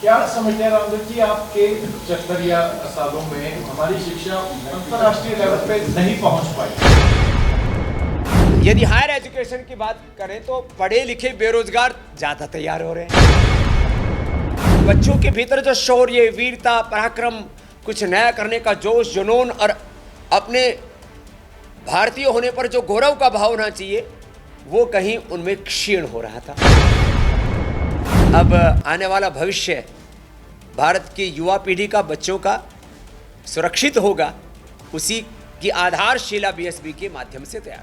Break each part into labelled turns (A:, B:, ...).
A: क्या समझते हैं रामदेव जी, आपके 75 या सालों में हमारी शिक्षा अंतर्राष्ट्रीय लेवल पे नहीं पहुंच पाई?
B: यदि हायर एजुकेशन की बात करें तो पढ़े लिखे बेरोजगार ज्यादा तैयार हो रहे हैं। बच्चों के भीतर जो शौर्य, वीरता, पराक्रम, कुछ नया करने का जोश, जुनून और अपने भारतीय होने पर जो गौरव का भाव होना चाहिए, वो कहीं उनमें क्षीण हो रहा था। अब आने वाला भविष्य भारत की युवा पीढ़ी का, बच्चों का सुरक्षित होगा, उसी की आधारशिला बीएसबी के माध्यम से तैयार।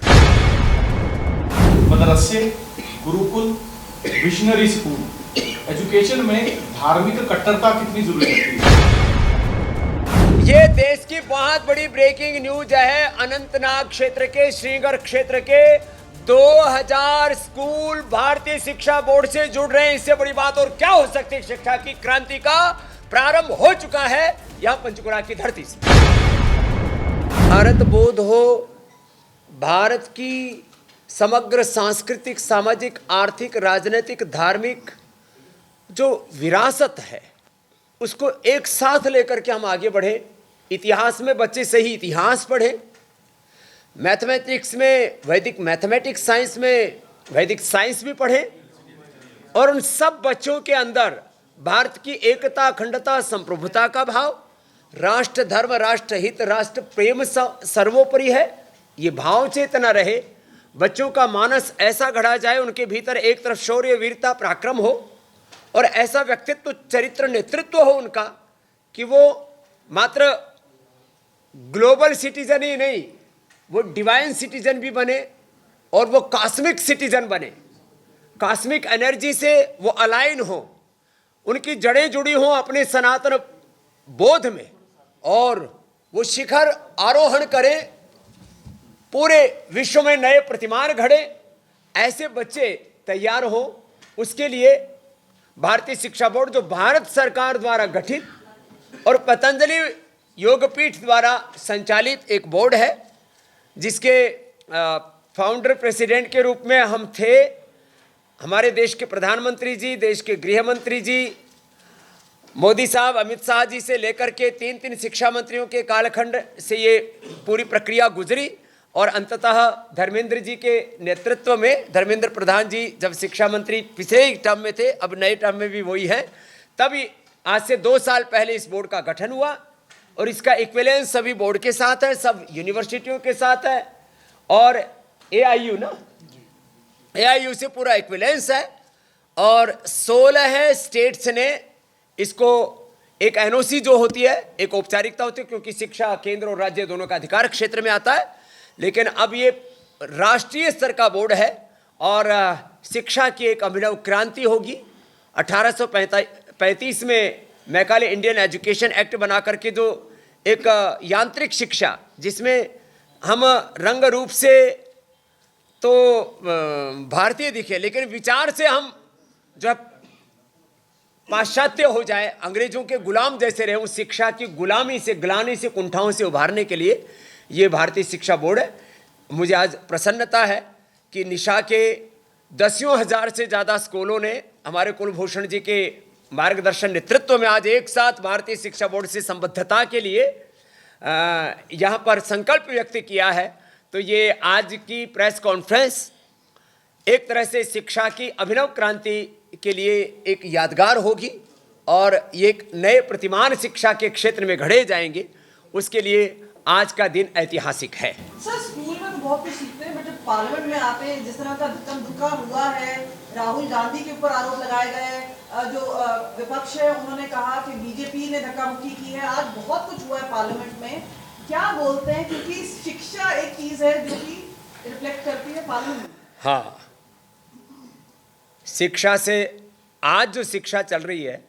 A: मदरसे, गुरुकुल, मिशनरी स्कूल, एजुकेशन में धार्मिक कट्टरता कितनी जरूरी है?
B: ये देश की बहुत बड़ी ब्रेकिंग न्यूज है। अनंतनाग क्षेत्र के, श्रीनगर क्षेत्र के 2000 स्कूल भारतीय शिक्षा बोर्ड से जुड़ रहे हैं। इससे बड़ी बात और क्या हो सकती है? शिक्षा की क्रांति का प्रारंभ हो चुका है यहां पंचकुला की धरती से। भारत बोध हो, भारत की समग्र सांस्कृतिक, सामाजिक, आर्थिक, राजनीतिक, धार्मिक जो विरासत है, उसको एक साथ लेकर के हम आगे बढ़े। इतिहास में बच्चे सही इतिहास पढ़े, मैथमेटिक्स में वैदिक मैथमेटिक्स, साइंस में वैदिक साइंस भी पढ़े, और उन सब बच्चों के अंदर भारत की एकता, अखंडता, संप्रभुता का भाव, राष्ट्र धर्म, राष्ट्र हित, राष्ट्र प्रेम सर्वोपरि है, ये भाव चेतना रहे। बच्चों का मानस ऐसा गढ़ा जाए, उनके भीतर एक तरफ शौर्य, वीरता, पराक्रम हो, और ऐसा व्यक्तित्व, चरित्र, नेतृत्व हो उनका कि वो मात्र ग्लोबल सिटीजन ही नहीं, वो डिवाइन सिटीजन भी बने और वो कॉस्मिक सिटीजन बने। कॉस्मिक एनर्जी से वो अलाइन हो, उनकी जड़ें जुड़ी हों अपने सनातन बोध में, और वो शिखर आरोहण करें, पूरे विश्व में नए प्रतिमान घड़े। ऐसे बच्चे तैयार हो, उसके लिए भारतीय शिक्षा बोर्ड, जो भारत सरकार द्वारा गठित और पतंजलि योगपीठ द्वारा संचालित एक बोर्ड है, जिसके फाउंडर प्रेसिडेंट के रूप में हम थे, हमारे देश के प्रधानमंत्री जी, देश के गृह मंत्री जी, मोदी साहब, अमित शाह जी से लेकर के तीन शिक्षा मंत्रियों के कालखंड से ये पूरी प्रक्रिया गुजरी, और अंततः धर्मेंद्र जी के नेतृत्व में, धर्मेंद्र प्रधान जी जब शिक्षा मंत्री पिछले टर्म में थे, अब नए टर्म में भी वही है, तब आज से 2 साल पहले इस बोर्ड का गठन हुआ, और इसका इक्विवेलेंस सभी बोर्ड के साथ है, सब यूनिवर्सिटियों के साथ है, और एआईयू ना, एआईयू से पूरा इक्विवेलेंस है, और 16 स्टेट्स ने इसको एक एनओसी जो होती है, एक औपचारिकता होती है, क्योंकि शिक्षा केंद्र और राज्य दोनों का अधिकार क्षेत्र में आता है, लेकिन अब ये राष्ट्रीय स्तर का बोर्ड है, और शिक्षा की एक अभिनव क्रांति होगी। 1835 में मैकाले इंडियन एजुकेशन एक्ट बना करके जो एक यांत्रिक शिक्षा, जिसमें हम रंग रूप से तो भारतीय दिखे, लेकिन विचार से हम जो पाश्चात्य हो जाए, अंग्रेजों के गुलाम जैसे रहे, उस शिक्षा की गुलामी से, ग्लानि से, कुंठाओं से उभारने के लिए ये भारतीय शिक्षा बोर्ड है। मुझे आज प्रसन्नता है कि निशा के 10,000 से ज़्यादा स्कूलों ने हमारे कुलभूषण जी के मार्गदर्शन, नेतृत्व में आज एक साथ भारतीय शिक्षा बोर्ड से संबद्धता के लिए यहाँ पर संकल्प व्यक्त किया है। तो ये आज की प्रेस कॉन्फ्रेंस एक तरह से शिक्षा की अभिनव क्रांति के लिए एक यादगार होगी, और ये एक नए प्रतिमान शिक्षा के क्षेत्र में घड़े जाएंगे, उसके लिए आज का दिन ऐतिहासिक है।
C: सर, स्कूल में तो बहुत कुछ सीखते हैं, बट जब पार्लियामेंट में आते हैं, जिस तरह का धक्का हुआ है, राहुल गांधी के ऊपर आरोप लगाए गए, जो विपक्ष है उन्होंने कहा कि बीजेपी ने धक्का मुक्की की है, आज बहुत कुछ हुआ है पार्लियामेंट में, क्या बोलते हैं? क्योंकि शिक्षा एक चीज है जो कि रिफ्लेक्ट करती है पार्लियामेंट।
B: हाँ, शिक्षा से आज जो शिक्षा चल रही है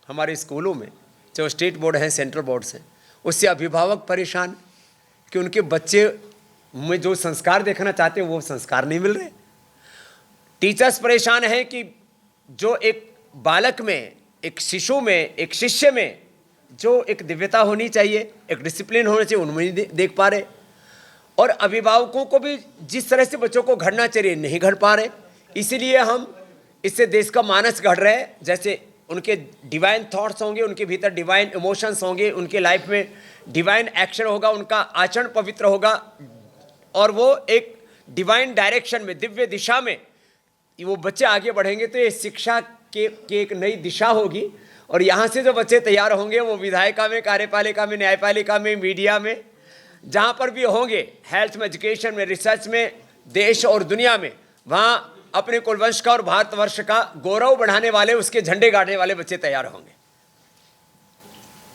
B: हमारे स्कूलों में, जो स्टेट बोर्ड हैं, सेंट्रल बोर्ड्स हैं, उससे अभिभावक परेशान कि उनके बच्चे में जो संस्कार देखना चाहते हैं वो संस्कार नहीं मिल रहे। टीचर्स परेशान हैं कि जो एक बालक में, एक शिशु में, एक शिष्य में जो एक दिव्यता होनी चाहिए, एक डिसिप्लिन होना चाहिए, उनमें नहीं देख पा रहे, और अभिभावकों को भी जिस तरह से बच्चों को घड़ना चाहिए नहीं घड़ पा रहे। इसीलिए हम इससे देश का मानस घड़ रहे हैं। जैसे उनके डिवाइन थॉट्स होंगे, उनके भीतर डिवाइन इमोशंस होंगे, उनके लाइफ में डिवाइन एक्शन होगा, उनका आचरण पवित्र होगा और वो एक डिवाइन डायरेक्शन में, दिव्य दिशा में वो बच्चे आगे बढ़ेंगे। तो ये शिक्षा के एक नई दिशा होगी और यहाँ से जो बच्चे तैयार होंगे वो विधायिका में, कार्यपालिका में, न्यायपालिका में, मीडिया में, जहाँ पर भी होंगे, हेल्थ में, एजुकेशन में, रिसर्च में, देश और दुनिया में, वहाँ अपने कुलवंश का और भारतवर्ष का गौरव बढ़ाने वाले, उसके झंडे गाड़ने वाले बच्चे तैयार होंगे।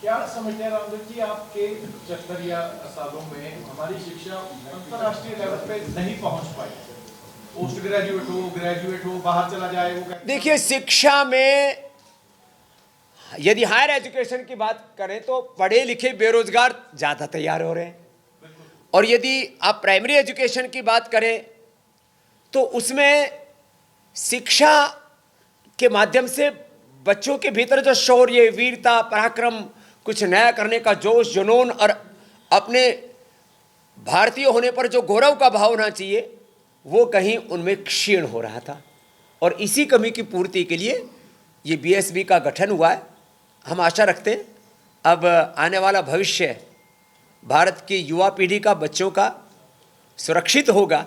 A: क्या समझते हैं रामदेव जी, आपके 75 सालों में हमारी शिक्षा अंतर्राष्ट्रीय लेवल पे नहीं पहुंच पाई? पोस्ट ग्रेजुएट हो, बाहर चला जाए, वो
B: देखिए, शिक्षा में यदि हायर एजुकेशन की बात करें तो पढ़े लिखे बेरोजगार ज़्यादा तैयार हो रहे हैं, और यदि आप प्राइमरी एजुकेशन की बात करें तो उसमें शिक्षा के माध्यम से बच्चों के भीतर जो शौर्य, वीरता, पराक्रम, कुछ नया करने का जोश, जुनून और अपने भारतीय होने पर जो गौरव का भाव होना चाहिए, वो कहीं उनमें क्षीण हो रहा था। और इसी कमी की पूर्ति के लिए ये बीएसबी का गठन हुआ है। हम आशा रखते हैं अब आने वाला भविष्य भारत की युवा पीढ़ी का, बच्चों का सुरक्षित होगा,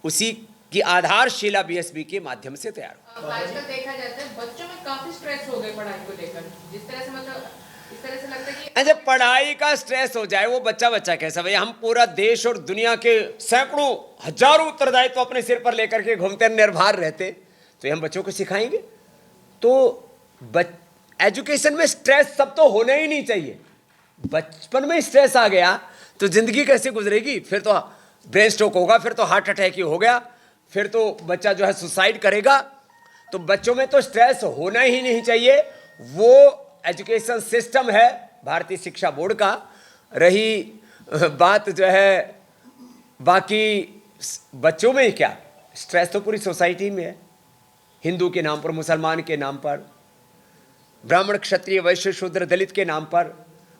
B: उसी की आधारशिला बीएसबी के माध्यम से तैयार हो।
D: आजकल देखा जाता है बच्चों में काफी स्ट्रेस हो गए पढ़ाई को लेकर, जिस तरह से मतलब इस तरह से लगता है कि
B: अच्छा, पढ़ाई का स्ट्रेस हो जाए वो बच्चा कैसा भाई? हम पूरा देश और दुनिया के सैकड़ों हजारों उत्तरदायित्व तो अपने सिर पर लेकर के घूमते, निर्भर रहते, तो ये हम बच्चों को सिखाएंगे? तो एजुकेशन में स्ट्रेस सब तो होना ही नहीं चाहिए। बचपन में स्ट्रेस आ गया तो जिंदगी कैसे गुजरेगी? फिर तो ब्रेन स्ट्रोक होगा, फिर तो हार्ट अटैक ही हो गया, फिर तो बच्चा जो है सुसाइड करेगा। तो बच्चों में तो स्ट्रेस होना ही नहीं चाहिए। वो एजुकेशन सिस्टम है भारतीय शिक्षा बोर्ड का। रही बात जो है बाकी बच्चों में ही, क्या स्ट्रेस तो पूरी सोसाइटी में है। हिंदू के नाम पर, मुसलमान के नाम पर, ब्राह्मण, क्षत्रिय, वैश्य, शूद्र, दलित के नाम पर,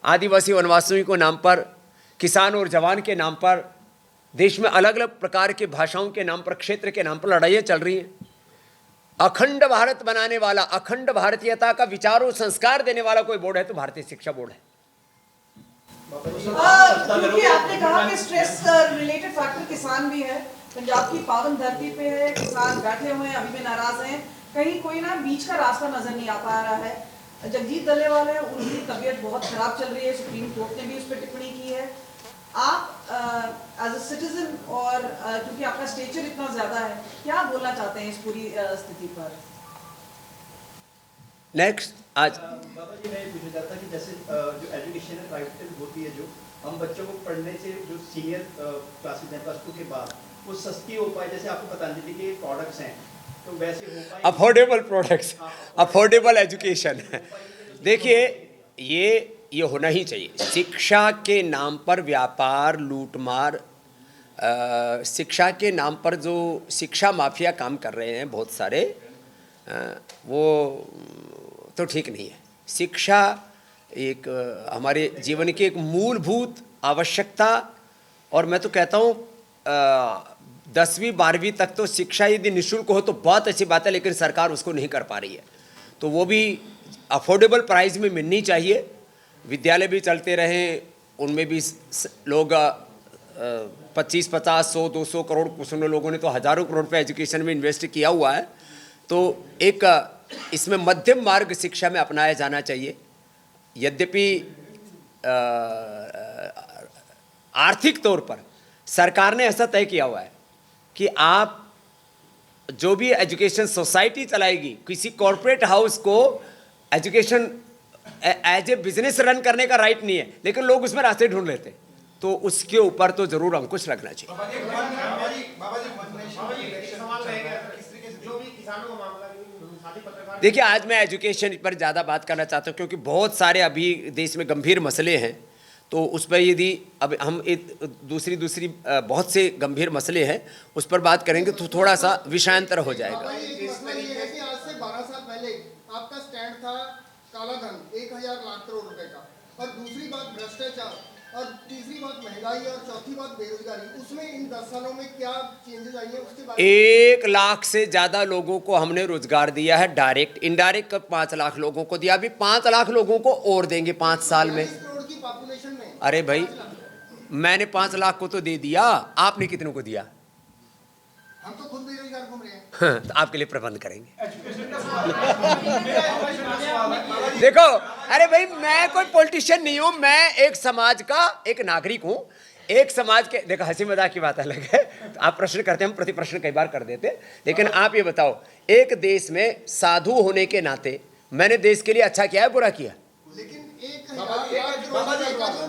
B: आदिवासी वनवासियों के नाम पर, किसान और जवान के नाम पर, देश में अलग अलग प्रकार के भाषाओं के नाम पर, क्षेत्र के नाम पर लड़ाइयाँ चल रही हैं। अखंड भारत बनाने वाला, अखंड भारतीयता का विचार और संस्कार देने वाला कोई बोर्ड है तो भारतीय शिक्षा बोर्ड है।
C: क्योंकि आपने कहा कि स्ट्रेस रिलेटेड फैक्टर किसान भी है, पंजाब की पावन धरती पे है, किसान बैठे हुए हैं, अभी भी नाराज हैं, कहीं कोई ना बीच का रास्ता नजर नहीं आ पा रहा है। जगजीत दलेवाल है, उनकी तबीयत बहुत खराब चल रही है, सुप्रीम कोर्ट ने भी उस पर टिप्पणी की है। आप एज अ सिटीजन और क्योंकि आपका स्टेचर इतना ज्यादा है, क्या बोलना चाहते हैं इस पूरी स्थिति पर?
B: नेक्स्ट आज
E: बाबा जी, मैं पूछना चाहता कि जैसे जो एजुकेशन है प्राइवेट होती है, जो हम बच्चों को पढ़ने से जो सीनियर क्लासेस हैं +2 के बाद वो सस्ती हो पाए, जैसे आपको पतंजलि के प्रोडक्ट्स हैं, तो वैसे हो पाए
B: अफोर्डेबल प्रोडक्ट्स, अफोर्डेबल एजुकेशन। देखिए, ये होना ही चाहिए। शिक्षा के नाम पर व्यापार, लूटमार, शिक्षा के नाम पर जो शिक्षा माफिया काम कर रहे हैं बहुत सारे, वो तो ठीक नहीं है। शिक्षा एक हमारे जीवन की एक मूलभूत आवश्यकता, और मैं तो कहता हूँ 10वीं 12वीं तक तो शिक्षा यदि निःशुल्क हो तो बहुत अच्छी बात है, लेकिन सरकार उसको नहीं कर पा रही है। तो वो भी अफोर्डेबल प्राइस में मिलनी चाहिए। विद्यालय भी चलते रहें, उनमें भी लोग 25, 50, 100, 200 करोड़, कुछ लोगों ने तो हज़ारों करोड़ रुपये एजुकेशन में इन्वेस्ट किया हुआ है। तो एक इसमें मध्यम मार्ग शिक्षा में अपनाया जाना चाहिए। यद्यपि आर्थिक तौर पर सरकार ने ऐसा तय किया हुआ है कि आप जो भी एजुकेशन सोसाइटी चलाएगी, किसी कॉरपोरेट हाउस को education as a business run करने का राइट नहीं है, लेकिन लोग उसमें रास्ते ढूंढ लेते हैं। तो उसके ऊपर तो जरूर अंकुश रखना चाहिए। देखिए, आज मैं एजुकेशन पर ज़्यादा बात करना चाहता हूँ क्योंकि बहुत सारे अभी देश में गंभीर मसले हैं। तो उस पर यदि अब हम दूसरी बहुत से गंभीर मसले हैं उस पर बात करेंगे तो थोड़ा सा विषयांतर हो जाएगा।
F: आज से 12 साल पहले आपका स्टैंड था काला धन 1000 लाख करोड़ रुपए का, और दूसरी बात भ्रष्टाचार। और तीसरी बात महंगाई और चौथी बात बेरोजगारी, उसमें इन 10 सालों में क्या चेंजेस आई हैं उसके बारे में
B: 1 लाख से ज्यादा लोगों को हमने रोजगार दिया है, डायरेक्ट इनडायरेक्ट 5 लाख लोगों को दिया, अभी 5 लाख लोगों को और देंगे 5 साल में।
F: 40 करोड़ की पॉपुलेशन में
B: अरे भाई, मैंने 5 लाख को तो दे दिया, आपने कितनों को दिया?
F: हम तो खुद बेरोजगार घूम रहे हैं।
B: हाँ, तो आपके लिए प्रबंध करेंगे।
A: एजुकेशन का सवाल है।
B: देखो, अरे भाई, मैं कोई पॉलिटिशियन नहीं हूं, मैं एक समाज का एक नागरिक हूं। एक समाज के, देखो हंसी मजाक की बात अलग है, तो आप प्रश्न करते हैं, हम प्रति प्रश्न कई बार कर देते हैं, लेकिन आप ये बताओ, एक देश में साधु होने के नाते मैंने देश के लिए अच्छा किया है, बुरा किया?
F: लेकिन एक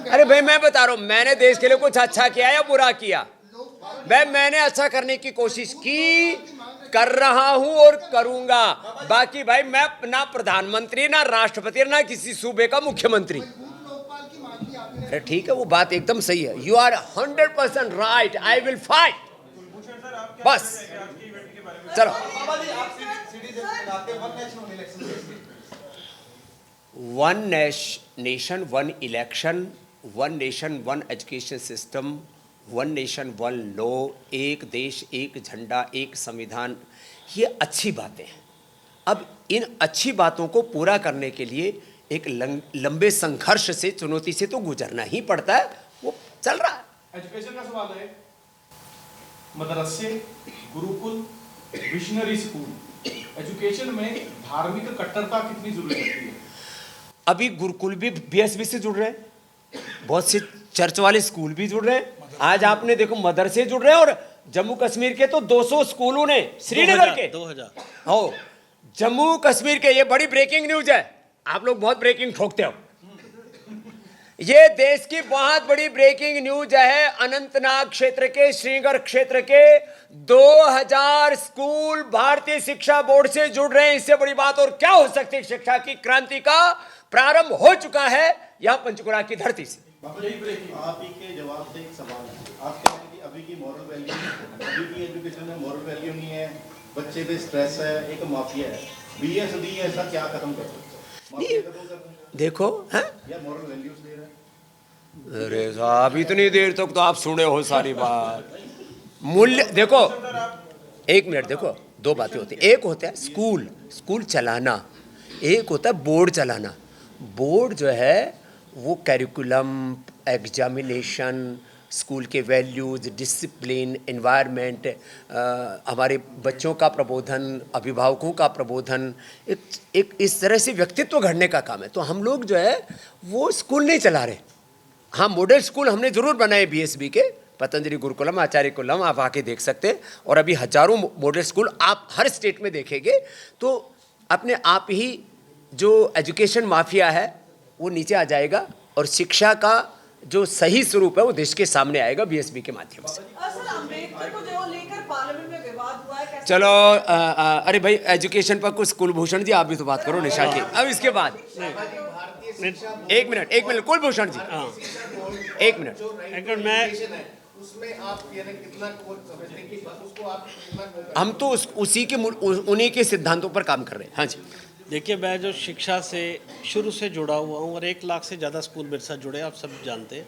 B: अरे भाई, मैं बता रहा हूं, मैंने देश के लिए कुछ अच्छा किया या बुरा किया? मैंने अच्छा करने की कोशिश की, कर रहा हूं और करूंगा। बाकी भाई, मैं ना प्रधानमंत्री, ना राष्ट्रपति, ना किसी सूबे का मुख्यमंत्री।
F: लोकपाल की मांग की आपने।
B: अरे ठीक है, वो बात एकदम सही है, you are 100% right, I will fight. बस चलो, one nation one election, one nation one education system, one nation one law, एक देश एक झंडा एक संविधान, ये अच्छी बातें हैं। अब इन अच्छी बातों को पूरा करने के लिए एक लंबे संघर्ष से, चुनौती से तो गुजरना ही पड़ता है, वो चल रहा है।
A: एजुकेशन का सवाल है। मदरसे, गुरुकुल, मिशनरी स्कूल, एजुकेशन में धार्मिक कट्टरता कितनी जरूरी होती है?
B: अभी गुरुकुल भी बीएसबी से जुड़ रहे हैं, बहुत से चर्च वाले स्कूल भी जुड़ रहे हैं, आज आपने देखो मदरसे जुड़ रहे हैं, और जम्मू कश्मीर के तो 200 स्कूलों ने, श्रीनगर के
G: 2000
B: हो, जम्मू कश्मीर के, ये बड़ी ब्रेकिंग न्यूज है, आप लोग बहुत ब्रेकिंग ठोकते हो, ये देश की बहुत बड़ी ब्रेकिंग न्यूज है। अनंतनाग क्षेत्र के, श्रीनगर क्षेत्र के 2000 स्कूल भारतीय शिक्षा बोर्ड से जुड़ रहे हैं। इससे बड़ी बात और क्या हो सकती है? शिक्षा की क्रांति का प्रारंभ हो चुका है यहां पंचकुला की धरती से।
H: आप ही के जवाब से एक सवाल है, आप कह रहे हैं कि अभी की मॉरल वैल्यू, अभी की एजुकेशन में मॉरल वैल्यू नहीं है, बच्चे पे स्ट्रेस है, एक माफिया है, BSD ऐसा क्या खत्म कर सकते हैं? माफिया खत्म कर सकते हैं
B: देखो हैं,
H: या मॉरल वैल्यूज दे रहे हैं?
B: अरे साहब, इतनी देर तक तो आप सुने हो सारी बात। मूल्य देखो, एक मिनट देखो, दो बातें होती हैं, एक होता है स्कूल चलाना, एक होता है बोर्ड चलाना। बोर्ड जो है वो कैरिकुलम, एग्जामिनेशन, स्कूल के वैल्यूज़, डिसिप्लिन, एनवायरनमेंट, हमारे बच्चों का प्रबोधन, अभिभावकों का प्रबोधन, एक इस तरह से व्यक्तित्व घड़ने का काम है। तो हम लोग जो है वो स्कूल नहीं चला रहे। हाँ, मॉडल स्कूल हमने ज़रूर बनाए BSB के, पतंजलि गुरुकुलम, आचार्य कुलम, आप आके देख सकते हैं, और अभी हजारों मॉडल स्कूल आप हर स्टेट में देखेंगे। तो अपने आप ही जो एजुकेशन माफिया है वो नीचे आ जाएगा, और शिक्षा का जो सही स्वरूप है वो देश के सामने आएगा BSB के माध्यम से।
C: सर, अम्बेडकर को जो लेकर पार्लियामेंट में विवाद हुआ है, कैसे?
B: चलो, अरे भाई, एजुकेशन पर कुछ कुलभूषण जी आप भी तो बात करो, निशा जी। अब इसके बाद एक मिनट कुलभूषण जी, एक मिनट।
G: अगर मैं
F: उसमें आप कितना समझते हैं कि उसको आप कितना
B: हम तो उसी के उन्हीं के सिद्धांतों पर काम कर रहे हैं। हाँ जी,
G: देखिए, मैं जो शिक्षा से शुरू से जुड़ा हुआ हूँ, और 1 लाख से ज़्यादा स्कूल मेरे साथ जुड़े, आप सब जानते हैं।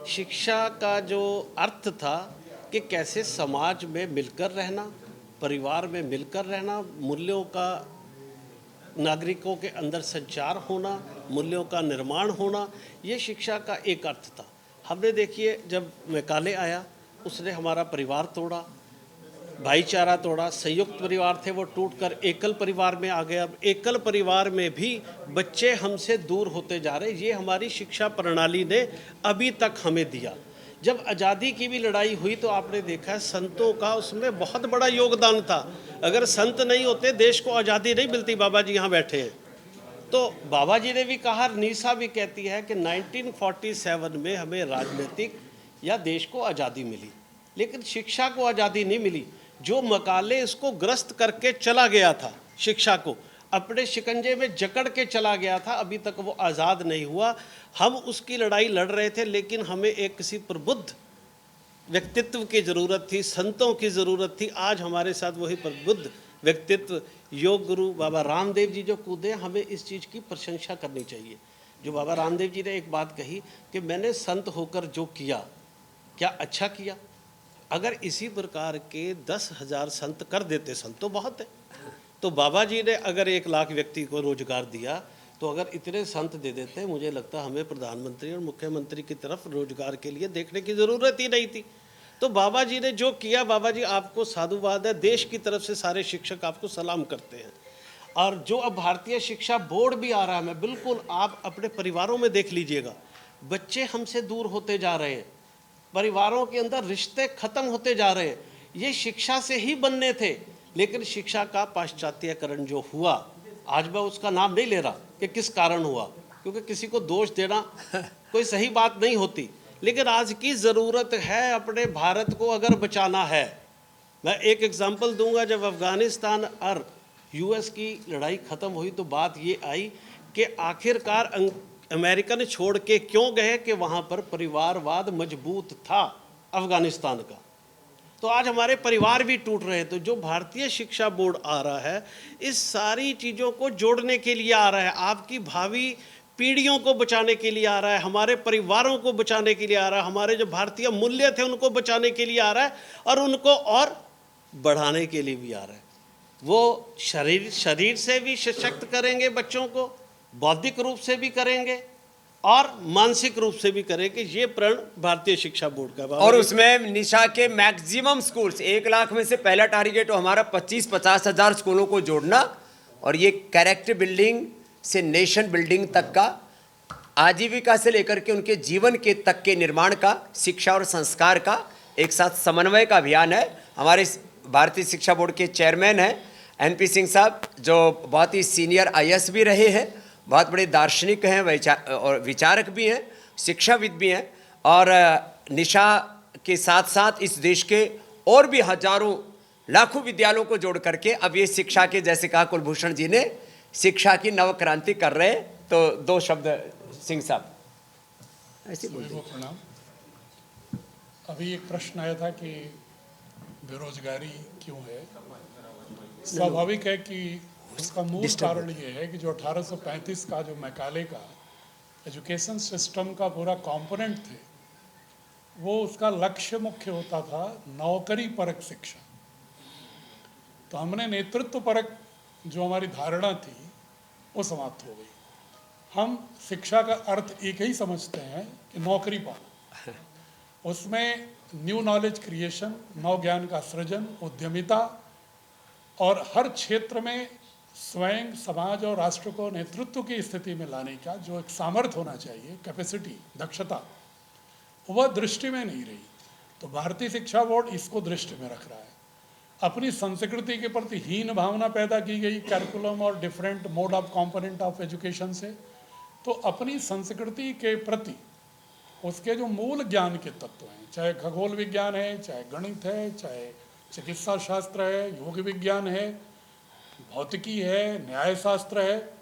G: शिक्षा का जो अर्थ था कि कैसे समाज में मिलकर रहना, परिवार में मिलकर रहना, मूल्यों का नागरिकों के अंदर संचार होना, मूल्यों का निर्माण होना, ये शिक्षा का एक अर्थ था। हमने देखिए, जब मैकाले आया, उसने हमारा परिवार तोड़ा, भाईचारा तोड़ा, संयुक्त परिवार थे वो टूटकर एकल परिवार में आ गए। अब एकल परिवार में भी बच्चे हमसे दूर होते जा रहे। ये हमारी शिक्षा प्रणाली ने अभी तक हमें दिया। जब आज़ादी की भी लड़ाई हुई तो आपने देखा संतों का उसमें बहुत बड़ा योगदान था। अगर संत नहीं होते देश को आज़ादी नहीं मिलती। बाबा जी यहाँ बैठे हैं, तो बाबा जी ने भी कहा, निशा भी कहती है कि 1947 में हमें राजनीतिक या देश को आज़ादी मिली, लेकिन शिक्षा को आज़ादी नहीं मिली। जो मकाले इसको ग्रस्त करके चला गया था, शिक्षा को अपने शिकंजे में जकड़ के चला गया था, अभी तक वो आज़ाद नहीं हुआ। हम उसकी लड़ाई लड़ रहे थे, लेकिन हमें एक किसी प्रबुद्ध व्यक्तित्व की ज़रूरत थी, संतों की ज़रूरत थी। आज हमारे साथ वही प्रबुद्ध व्यक्तित्व योग गुरु बाबा रामदेव जी जो कूदे, हमें इस चीज़ की प्रशंसा करनी चाहिए। जो बाबा रामदेव जी ने एक बात कही कि मैंने संत होकर जो किया, क्या अच्छा किया? अगर इसी प्रकार के 10,000 संत कर देते, संत तो बहुत है, तो बाबा जी ने अगर 1 लाख व्यक्ति को रोजगार दिया, तो अगर इतने संत दे देते, मुझे लगता हमें प्रधानमंत्री और मुख्यमंत्री की तरफ रोजगार के लिए देखने की ज़रूरत ही नहीं थी। तो बाबा जी ने जो किया, बाबा जी आपको साधुवाद है, देश की तरफ से सारे शिक्षक आपको सलाम करते हैं। और जो अब भारतीय शिक्षा बोर्ड भी आ रहा है, मैं बिल्कुल, आप अपने परिवारों में देख लीजिएगा, बच्चे हमसे दूर होते जा रहे हैं, परिवारों के अंदर रिश्ते खत्म होते जा रहे हैं। ये शिक्षा से ही बनने थे, लेकिन शिक्षा का पाश्चात्यकरण जो हुआ, आज मैं उसका नाम नहीं ले रहा कि किस कारण हुआ, क्योंकि किसी को दोष देना कोई सही बात नहीं होती, लेकिन आज की ज़रूरत है, अपने भारत को अगर बचाना है। मैं एक एग्जांपल दूंगा, जब अफ़गानिस्तान और यूएस की लड़ाई ख़त्म हुई तो बात ये आई कि आखिरकार अमेरिकन छोड़ के क्यों गए कि वहाँ पर परिवारवाद मजबूत था अफ़गानिस्तान का। तो आज हमारे परिवार भी टूट रहे हैं। तो जो भारतीय शिक्षा बोर्ड आ रहा है, इस सारी चीज़ों को जोड़ने के लिए आ रहा है, आपकी भावी पीढ़ियों को बचाने के लिए आ रहा है, हमारे परिवारों को बचाने के लिए आ रहा है, हमारे जो भारतीय मूल्य थे उनको बचाने के लिए आ रहा है, और उनको और बढ़ाने के लिए भी आ रहा है। वो शरीर से भी सशक्त करेंगे बच्चों को, बौद्धिक रूप से भी करेंगे और मानसिक रूप से भी करेंगे। ये प्रण भारतीय शिक्षा बोर्ड का।
B: और उसमें निशा के मैक्सिमम स्कूल्स, 1 लाख में से पहला टारगेट हो हमारा 25-50 हज़ार स्कूलों को जोड़ना, और ये कैरेक्टर बिल्डिंग से नेशन बिल्डिंग तक का, आजीविका से लेकर के उनके जीवन के तक के निर्माण का, शिक्षा और संस्कार का एक साथ समन्वय का अभियान है। हमारे भारतीय शिक्षा बोर्ड के चेयरमैन हैं एनपी सिंह साहब, जो बहुत ही सीनियर आईएएस भी रहे हैं, बहुत बड़े दार्शनिक हैं और विचारक भी हैं, शिक्षाविद भी हैं, और निशा के साथ साथ इस देश के और भी हजारों लाखों विद्यालयों को जोड़ करके अब ये शिक्षा के, जैसे कहा कुलभूषण जी ने, शिक्षा की नव क्रांति कर रहे हैं। तो 2 शब्द सिंह साहब ऐसे बोलते हैं।
I: प्रणाम। अभी एक प्रश्न आया था कि बेरोजगारी क्यों है। स्वाभाविक है कि उसका मूल कारण ये है कि जो 1835 का जो मैकाले का एजुकेशन सिस्टम का पूरा कंपोनेंट थे, वो उसका लक्ष्य मुख्य होता था नौकरी परक शिक्षा। तो हमने नेतृत्व परक जो हमारी धारणा थी वो समाप्त हो गई। हम शिक्षा का अर्थ एक ही समझते हैं कि नौकरी पाना, उसमें न्यू नॉलेज क्रिएशन, नव ज्ञान का सृजन, उद्यमिता, और हर क्षेत्र में स्वयं समाज और राष्ट्र को नेतृत्व की स्थिति में लाने का जो एक सामर्थ्य होना चाहिए, कैपेसिटी, दक्षता, वह दृष्टि में नहीं रही। तो भारतीय शिक्षा बोर्ड इसको दृष्टि में रख रहा है। अपनी संस्कृति के प्रति हीन भावना पैदा की गई कैरिकुलम और different mode of component of education से, तो अपनी संस्कृति के प्रति उसके जो मूल ज्ञान के तत्व हैं, चाहे खगोल विज्ञान है, चाहे गणित है, चाहे चिकित्सा शास्त्र है, योग विज्ञान है, भौतिकी है, न्याय शास्त्र है,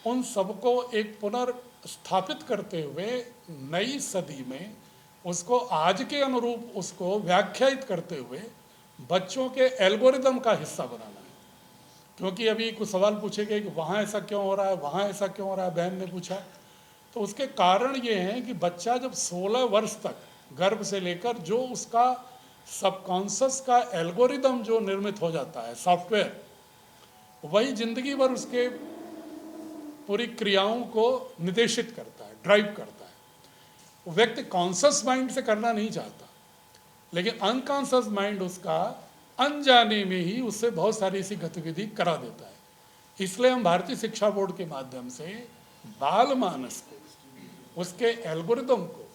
I: उन सबको एक पुनर्स्थापित करते हुए नई सदी में उसको आज के अनुरूप उसको व्याख्यायित करते हुए बच्चों के एल्गोरिदम का हिस्सा बनाना है। क्योंकि अभी कुछ सवाल पूछे गए कि वहाँ ऐसा क्यों हो रहा है, वहाँ ऐसा क्यों हो रहा है, बहन ने पूछा। तो उसके कारण ये हैं कि बच्चा जब 16 वर्ष तक गर्भ से लेकर जो उसका सबकॉन्शस का एल्गोरिदम जो निर्मित हो जाता है, सॉफ्टवेयर, वही जिंदगी भर उसके पूरी क्रियाओं को निर्देशित करता है, ड्राइव करता है। वो व्यक्ति कॉन्शस माइंड से करना नहीं चाहता, लेकिन अनकॉन्शस माइंड उसका अनजाने में ही उससे बहुत सारी ऐसी गतिविधि करा देता है। इसलिए हम भारतीय शिक्षा बोर्ड के माध्यम से बाल मानस को, उसके एल्गोरिदम को,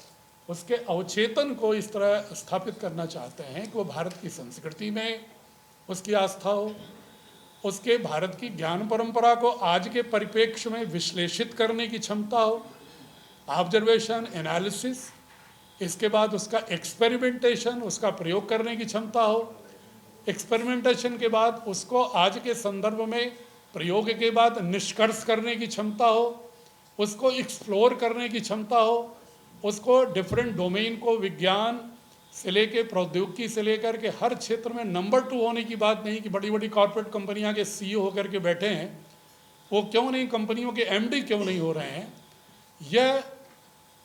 I: उसके अवचेतन को इस तरह स्थापित करना चाहते हैं कि वो भारत की संस्कृति में उसकी आस्था हो, उसके भारत की ज्ञान परंपरा को आज के परिप्रेक्ष्य में विश्लेषित करने की क्षमता हो, ऑब्जर्वेशन, एनालिसिस, इसके बाद उसका एक्सपेरिमेंटेशन, उसका प्रयोग करने की क्षमता हो, एक्सपेरिमेंटेशन के बाद उसको आज के संदर्भ में प्रयोग के बाद निष्कर्ष करने की क्षमता हो, उसको एक्सप्लोर करने की क्षमता हो, उसको डिफरेंट डोमेन को विज्ञान से लेकर प्रौद्योगिकी से लेकर के हर क्षेत्र में नंबर 2 होने की बात नहीं कि बड़ी बड़ी कॉर्पोरेट कंपनियां के CEO होकर के बैठे हैं, वो क्यों नहीं, कंपनियों के MD क्यों नहीं हो रहे हैं, यह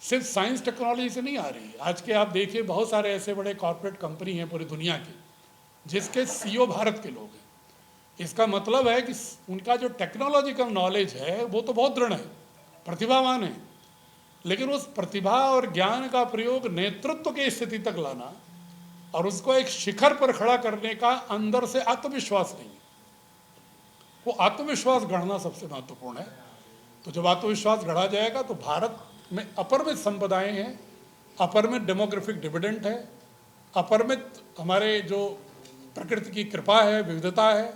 I: सिर्फ साइंस टेक्नोलॉजी से नहीं आ रही। आज के आप देखिए बहुत सारे ऐसे बड़े कॉर्पोरेट कंपनी हैं पूरी दुनिया की जिसके सीईओ भारत के लोग हैं। इसका मतलब है कि उनका जो टेक्नोलॉजिकल नॉलेज है वो तो बहुत दृढ़ है, प्रतिभावान है, लेकिन उस प्रतिभा और ज्ञान का प्रयोग नेतृत्व की स्थिति तक लाना और उसको एक शिखर पर खड़ा करने का अंदर से आत्मविश्वास नहीं है। वो आत्मविश्वास गढ़ना सबसे महत्वपूर्ण है। तो जब आत्मविश्वास गढ़ा जाएगा तो भारत में अपरिमित संपदाएं हैं, अपरिमित डेमोग्राफिक डिविडेंड है, अपरिमित हमारे जो प्रकृति की कृपा है, विविधता है,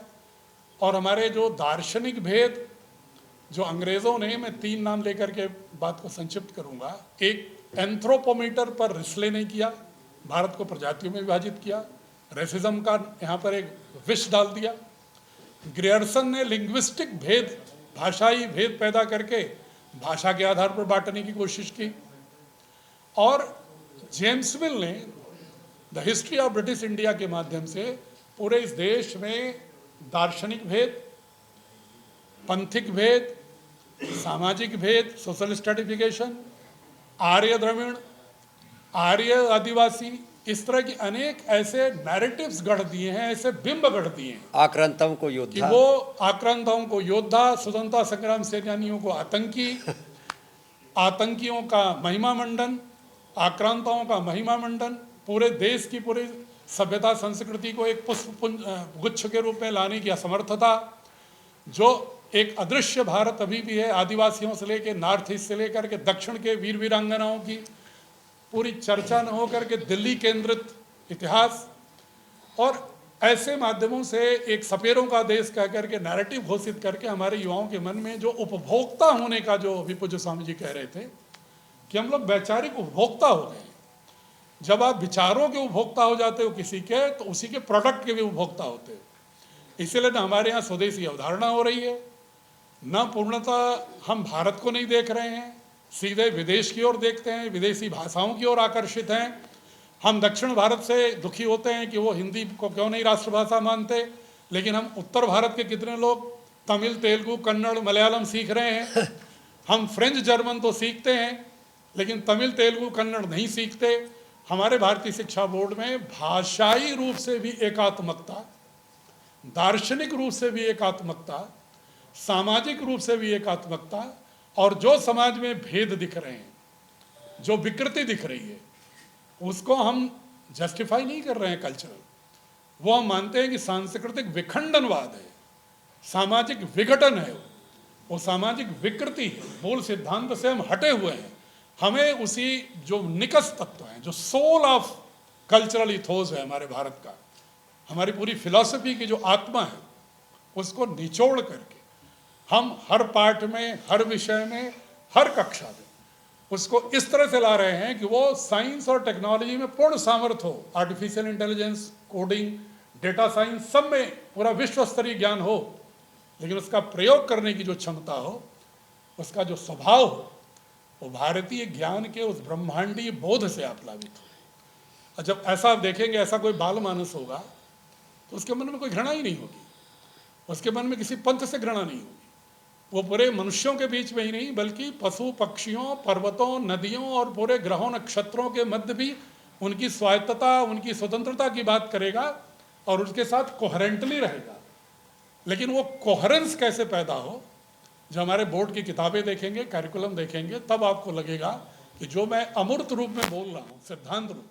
I: और हमारे जो दार्शनिक भेद जो अंग्रेज़ों ने, मैं 3 नाम लेकर के बात को संक्षिप्त करूंगा, एक एंथ्रोपोमीटर पर रिस्ले नहीं किया, भारत को प्रजातियों में विभाजित किया, रेसिज्म का यहाँ पर एक विष डाल दिया। ग्रियर्सन ने लिंग्विस्टिक भेद, भाषाई भेद पैदा करके भाषा के आधार पर बांटने की कोशिश की, और जेम्स मिल ने the history of British India के माध्यम से पूरे इस देश में दार्शनिक भेद, पंथिक भेद, सामाजिक भेद, सोशल स्ट्रेटिफिकेशन, आर्य द्रविड़, आर्य आदिवासी, इस तरह की अनेक ऐसे नैरेटिव्स गढ़ दिए हैं, ऐसे बिंब गढ़ दिए हैं।
B: आक्रांताओं को
I: कि
B: योद्धा,
I: वो आक्रांताओं को योद्धा, स्वतंत्रता संग्राम सेनानियों को आतंकी, आतंकियों का महिमा मंडन, आक्रांताओं का महिमा मंडन, पूरे देश की पूरी सभ्यता संस्कृति को एक पुष्प गुच्छ के रूप में लाने की असमर्थता, जो एक अदृश्य भारत अभी भी है, आदिवासियों से लेकर नॉर्थ ईस्ट से लेकर के दक्षिण के वीर वीरांगनाओं की पूरी चर्चा न होकर के दिल्ली केंद्रित इतिहास, और ऐसे माध्यमों से एक सपेरों का देश कह करके नैरेटिव घोषित करके हमारे युवाओं के मन में जो उपभोक्ता होने का, जो अभी पूज्य स्वामी जी कह रहे थे कि हम लोग वैचारिक उपभोक्ता हो गए। जब आप विचारों के उपभोक्ता हो जाते हो किसी के, तो उसी के प्रोडक्ट के भी उपभोक्ता होते हो। इसीलिए न हमारे यहाँ स्वदेशी अवधारणा हो रही है, न पूर्णतः हम भारत को नहीं देख रहे हैं, सीधे विदेश की ओर देखते हैं, विदेशी भाषाओं की ओर आकर्षित हैं। हम दक्षिण भारत से दुखी होते हैं कि वो हिंदी को क्यों नहीं राष्ट्रभाषा मानते, लेकिन हम उत्तर भारत के कितने लोग तमिल, तेलुगु, कन्नड़, मलयालम सीख रहे हैं। हम फ्रेंच, जर्मन तो सीखते हैं, लेकिन तमिल, तेलुगु, कन्नड़ नहीं सीखते। हमारे भारतीय शिक्षा बोर्ड में भाषाई रूप से भी एकात्मकता, दार्शनिक रूप से भी एकात्मकता, सामाजिक रूप से भी एकात्मकता, और जो समाज में भेद दिख रहे हैं, जो विकृति दिख रही है, उसको हम जस्टिफाई नहीं कर रहे हैं कल्चरल, वो हम मानते हैं कि सांस्कृतिक विखंडनवाद है, सामाजिक विघटन है, वो सामाजिक विकृति है। मूल सिद्धांत से हम हटे हुए हैं। हमें उसी जो निकस तत्व हैं, जो सोल ऑफ कल्चरल इथोस है हमारे भारत का, हमारी पूरी फिलॉसफी की जो आत्मा है, उसको निचोड़ करके हम हर पाठ में, हर विषय में, हर कक्षा में उसको इस तरह से ला रहे हैं कि वो साइंस और टेक्नोलॉजी में पूर्ण सामर्थ्य हो, artificial intelligence, coding, data science, सब में पूरा विश्व स्तरीय ज्ञान हो, लेकिन उसका प्रयोग करने की जो क्षमता हो, उसका जो स्वभाव हो, वो भारतीय ज्ञान के उस ब्रह्मांडीय बोध से आप्लावित हो। और जब ऐसा आप देखेंगे, ऐसा कोई बाल मानस होगा, तो उसके मन में कोई घृणा ही नहीं होगी, उसके मन में किसी पंथ से घृणा नहीं होगी। वो पूरे मनुष्यों के बीच में ही नहीं, बल्कि पशु पक्षियों, पर्वतों, नदियों और पूरे ग्रहों नक्षत्रों के मध्य भी उनकी स्वायत्तता, उनकी स्वतंत्रता की बात करेगा और उसके साथ कोहेरेंटली रहेगा। लेकिन वो कोहेरेंस कैसे पैदा हो, जो हमारे बोर्ड की किताबें देखेंगे, कैरिकुलम देखेंगे, तब आपको लगेगा कि जो मैं अमूर्त रूप में बोल रहा हूँ, सिद्धांत रूप में,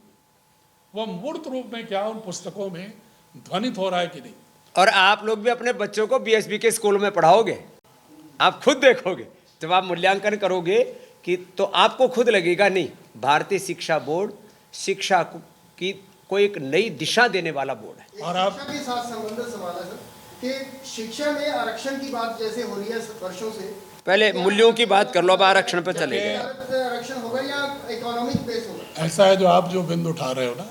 I: वो मूर्त रूप में क्या उन पुस्तकों में ध्वनित हो रहा है कि नहीं।
B: और आप लोग भी अपने बच्चों को बीएसबी के स्कूल में पढ़ाओगे, आप खुद देखोगे, जब आप मूल्यांकन करोगे कि तो आपको खुद लगेगा नहीं, भारतीय शिक्षा बोर्ड शिक्षा की कोई एक नई दिशा देने वाला बोर्ड है।
F: और आप शिक्षा के साथ संबंधित सवाल है सर कि शिक्षा में आरक्षण की बात जैसे हो रही है वर्षों से,
B: पहले मूल्यों की बात कर लो, अब आरक्षण पे चले गए।
F: आरक्षण होगा या इकोनॉमिक बेस होगा?
I: ऐसा है, जो आप जो बिंदु उठा रहे हो ना,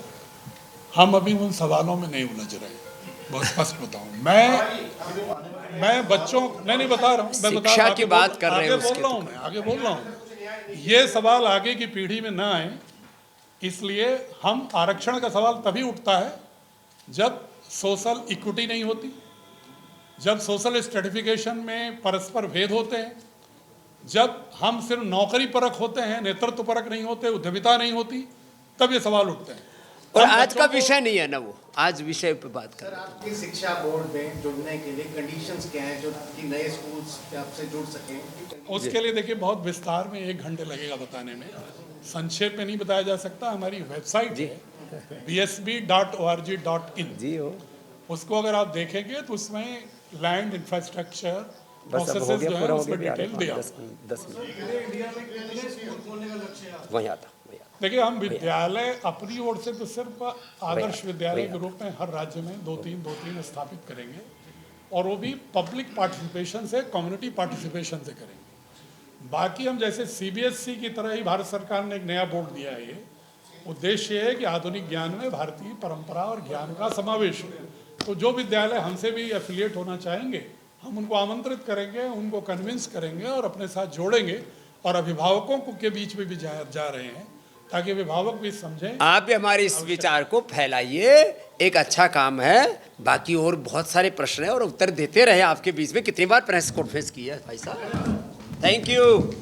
I: हम अभी उन सवालों में नहीं उलझ रहे। बहुत स्पष्ट बताऊं, मैं बच्चों नहीं बता रहा हूँ, मैं
B: शिक्षा की बात कर रहे हैं,
I: आगे बोल रहा हूँ। ये सवाल आगे की पीढ़ी में ना आए, इसलिए हम आरक्षण का सवाल तभी उठता है जब सोशल इक्विटी नहीं होती, जब सोशल स्ट्रेटिफिकेशन में परस्पर भेद होते हैं, जब हम सिर्फ नौकरी परख होते हैं, नेतृत्व परख नहीं होते, उद्यमिता नहीं होती, तब ये सवाल उठते हैं।
B: और
I: हम
B: आज
I: बच्चों
B: का
I: को-
B: विषय नहीं है ना वो, आज विषय पे बात कर।
H: सर आपकी शिक्षा बोर्ड में जुड़ने के लिए कंडीशंस क्या हैं जो कि नए स्कूल्स आपसे जुड़ सकें?
I: उसके लिए देखिए बहुत विस्तार में 1 घंटे लगेगा बताने में, संक्षेप में नहीं बताया जा सकता। हमारी वेबसाइट है bsb.org.in,
B: जी हो,
I: उसको अगर आप देखेंगे तो उसमें लैंड इंफ्रास्ट्रक्चर
B: बस अब हो
I: प्रोसेसेस
B: गया,
I: जो है
B: पूरा हो
I: उसमें
B: गया,
I: डिटेल दिया।
B: 10 मिनट वही आता।
I: देखिए हम विद्यालय अपनी ओर से तो सिर्फ आदर्श विद्यालय के रूप में हर राज्य में 2-3 स्थापित करेंगे, और वो भी पब्लिक पार्टिसिपेशन से, कम्युनिटी पार्टिसिपेशन से करेंगे। बाकी हम जैसे सीबीएसई की तरह ही भारत सरकार ने एक नया बोर्ड दिया है। ये उद्देश्य है कि आधुनिक ज्ञान में भारतीय परंपरा और ज्ञान का समावेश हो। तो जो विद्यालय हमसे भी एफिलिएट होना चाहेंगे, हम उनको आमंत्रित करेंगे, उनको कन्विंस करेंगे और अपने साथ जोड़ेंगे, और अभिभावकों के बीच में भी जा रहे हैं ताकि अभिभावक भी समझें।
B: आप भी हमारे इस विचार को फैलाइए, एक अच्छा काम है। बाकी और बहुत सारे प्रश्न हैं और उत्तर देते रहे आपके बीच में। कितनी बार प्रेस कॉन्फ्रेंस की है भाई साहब। Thank you.